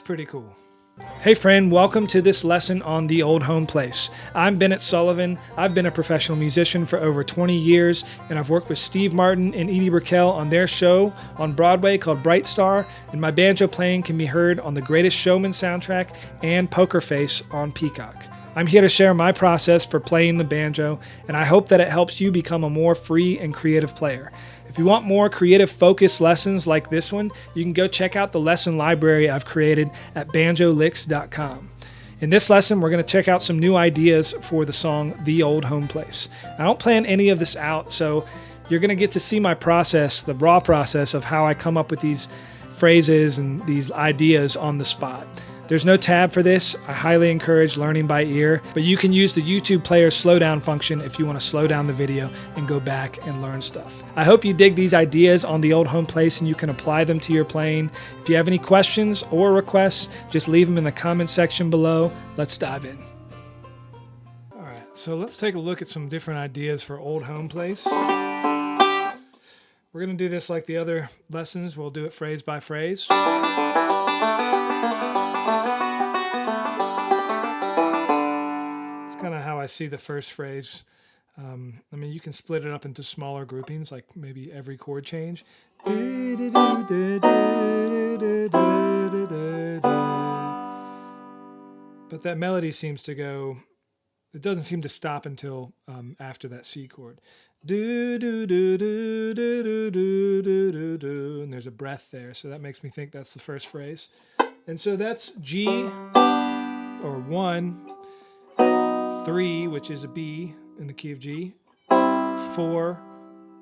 pretty cool. Hey friend, welcome to this lesson on The Old Home Place. I'm Bennett Sullivan. I've been a professional musician for over 20 years, and I've worked with Steve Martin and Edie Brickell on their show on Broadway called Bright Star, and my banjo playing can be heard on the Greatest Showman soundtrack and Poker Face on Peacock. I'm here to share my process for playing the banjo, and I hope that it helps you become a more free and creative player. If you want more creative focused lessons like this one, you can go check out the lesson library I've created at banjolicks.com. In this lesson, we're going to check out some new ideas for the song The Old Home Place. I don't plan any of this out, so you're going to get to see my process, the raw process of how I come up with these phrases and these ideas on the spot. There's no tab for this. I highly encourage learning by ear, but you can use the YouTube player slowdown function if you want to slow down the video and go back and learn stuff. I hope you dig these ideas on The Old Home Place and you can apply them to your playing. If you have any questions or requests, just leave them in the comment section below. Let's dive in. All right, so let's take a look at some different ideas for Old Home Place. We're going to do this like the other lessons. We'll do it phrase by phrase. Kind of how I see the first phrase. I mean, you can split it up into smaller groupings, like maybe every chord change. But that melody seems to go, it doesn't seem to stop until after that C chord. And there's a breath there, so that makes me think that's the first phrase. And so that's G, or 1, 3, which is a B in the key of G, 4,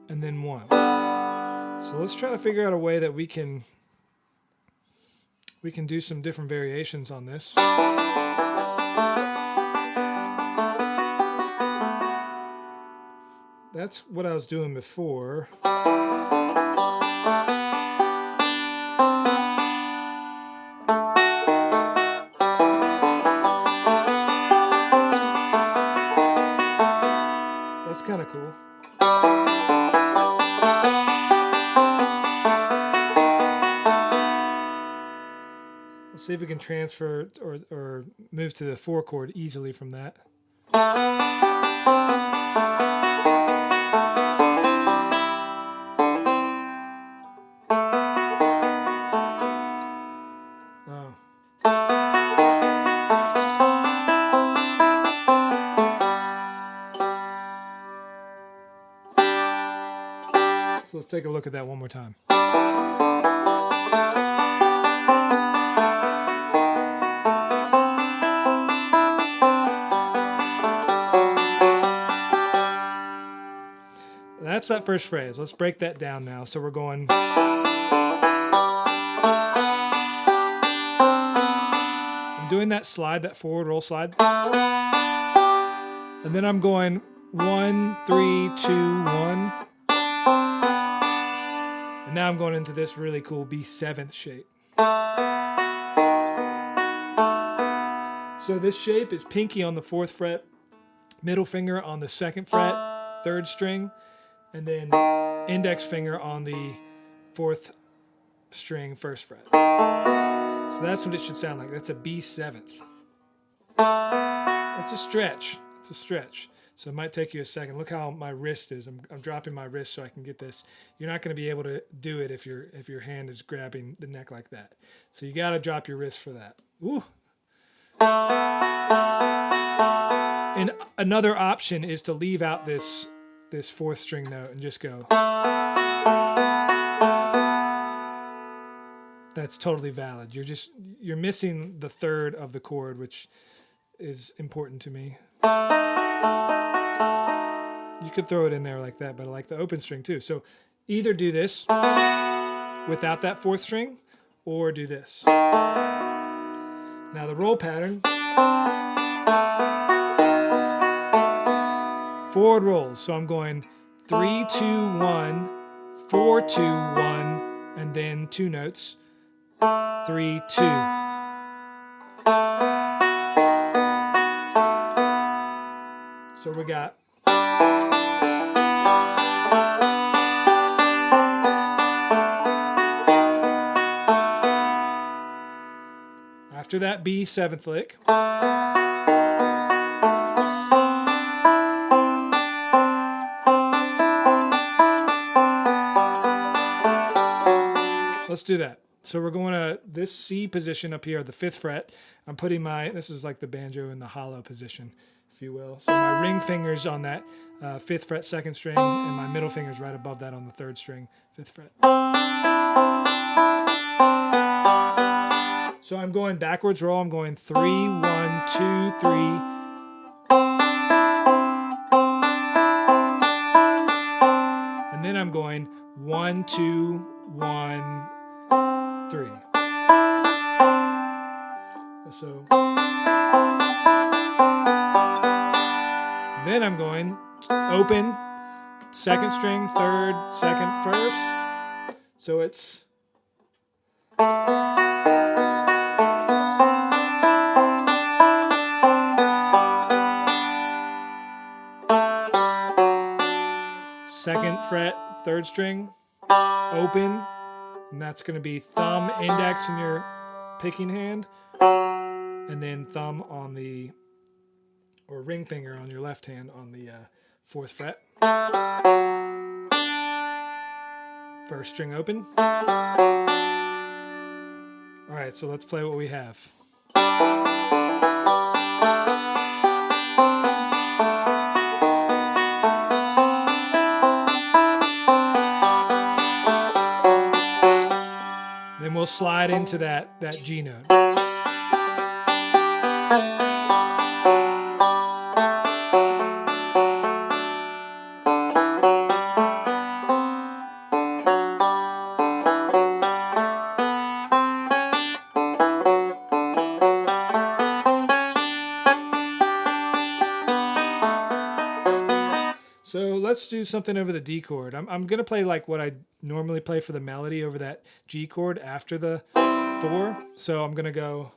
and then 1. So let's try to figure out a way that we can do some different variations on this. That's what I was doing before. That's kind of cool. Let's see if we can transfer or move to the 4 chord easily from that. Oh. So let's take a look at that one more time. That's that first phrase. Let's break that down now. So we're going. I'm doing that slide, that forward roll slide. And then I'm going 1, 3, 2, 1. And now I'm going into this really cool B7th shape. So this shape is pinky on the 4th fret, middle finger on the 2nd fret, 3rd string, and then index finger on the 4th string, 1st fret. So that's what it should sound like. That's a B7th. That's a stretch. It's a stretch. So it might take you a second. Look how my wrist is. I'm dropping my wrist so I can get this. You're not going to be able to do it if your hand is grabbing the neck like that. So you got to drop your wrist for that. Ooh. And another option is to leave out this 4th string note and just go. That's totally valid. You're missing the 3rd of the chord, which is important to me. You could throw it in there like that, but I like the open string too. So either do this without that 4th string or do this. Now the roll pattern, forward rolls. So I'm going 3, 2, 1, 4, 2, 1, and then 2 notes, 3, 2. So we got after that B 7th lick. Let's do that. So we're going to this C position up here, the 5th fret. I'm putting this is like the banjo in the hollow position, if you will. So my ring finger's on that 5th fret 2nd string, and my middle finger's right above that on the 3rd string, 5th fret. So I'm going backwards roll. I'm going 3, 1, 2, 3. And then I'm going 1, 2, 1, 3. So then I'm going open, 2nd string, 3rd, 2nd, 1st. So it's second fret, 3rd string, open, and that's going to be thumb, index in your picking hand, and then thumb on the, or ring finger on your left hand on the 4th fret. 1st string open. All right, so let's play what we have. Then we'll slide into that G note. So let's do something over the D chord. I'm going to play like what I normally play for the melody over that G chord after the 4. So I'm going to go.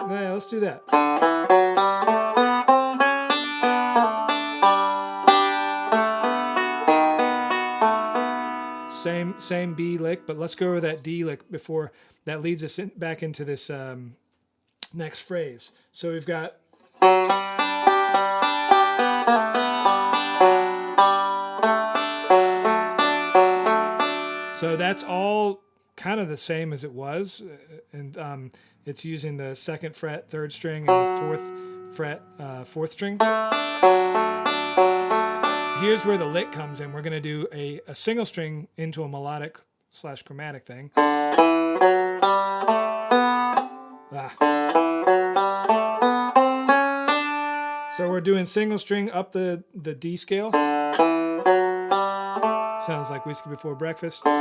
Yeah, let's do that. Same B lick, but let's go over that D lick before that leads us back into this next phrase. So we've got so that's all kind of the same as it was, and it's using the 2nd fret 3rd string and the 4th fret 4th string. Here's where the lick comes in. We're going to do a single string into a melodic / chromatic thing. So we're doing single string up the D scale. Sounds like Whiskey Before Breakfast. Then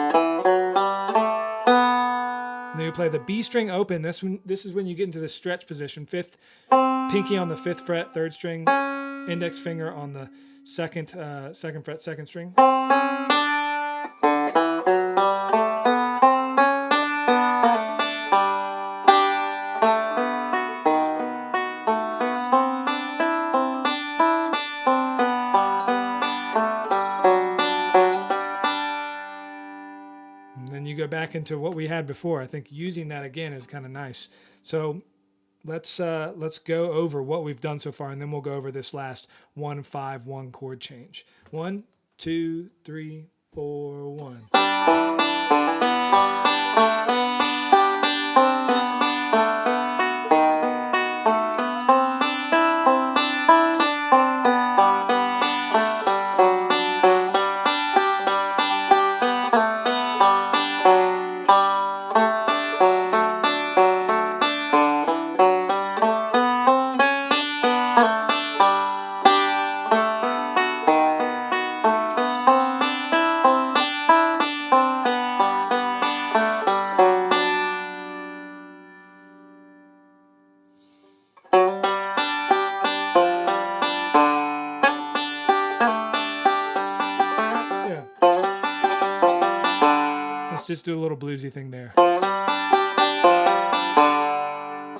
you play the B string open. This is when you get into the stretch position. 5th, pinky on the 5th fret 3rd string, index finger on the 2nd fret 2nd string. And then you go back into what we had before. I think using that again is kind of nice. So let's go over what we've done so far, and then we'll go over this last 1-5-1 chord change. 1, 2, 3, 4, 1. Let's just do a little bluesy thing there.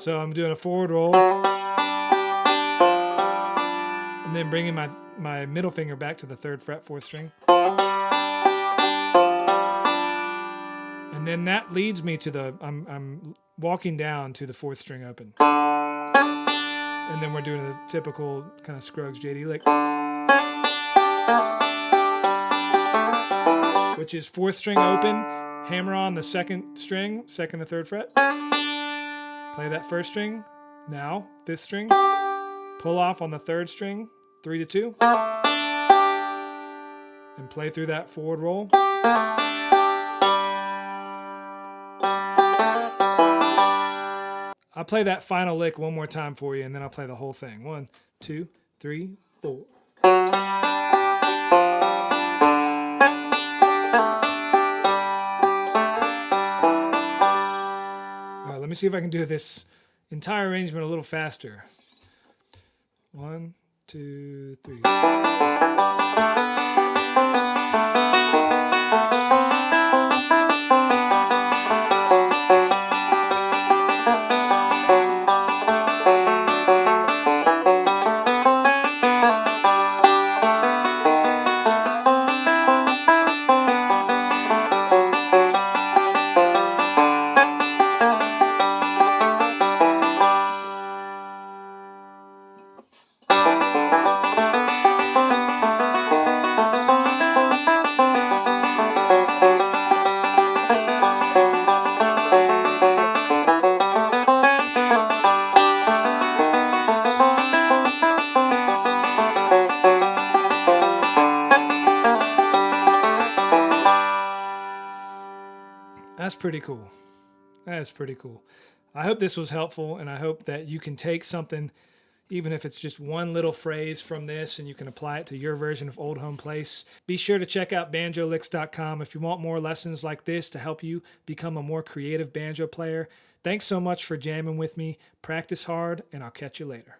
So I'm doing a forward roll, and then bringing my middle finger back to the 3rd fret, 4th string. And then that leads me to the, I'm walking down to the 4th string open. And then we're doing a typical kind of Scruggs JD lick, which is 4th string open, hammer on the 2nd string, 2nd to 3rd fret. Play that 1st string, now 5th string, pull off on the 3rd string, 3 to 2, and play through that forward roll. I'll play that final lick one more time for you, and then I'll play the whole thing. 1, 2, 3, 4. All right, let me see if I can do this entire arrangement a little faster. 1, 2, 3. That's pretty cool. That is pretty cool. I hope this was helpful, and I hope that you can take something, even if it's just one little phrase from this, and you can apply it to your version of Old Home Place. Be sure to check out banjolicks.com if you want more lessons like this to help you become a more creative banjo player. Thanks so much for jamming with me. Practice hard, and I'll catch you later.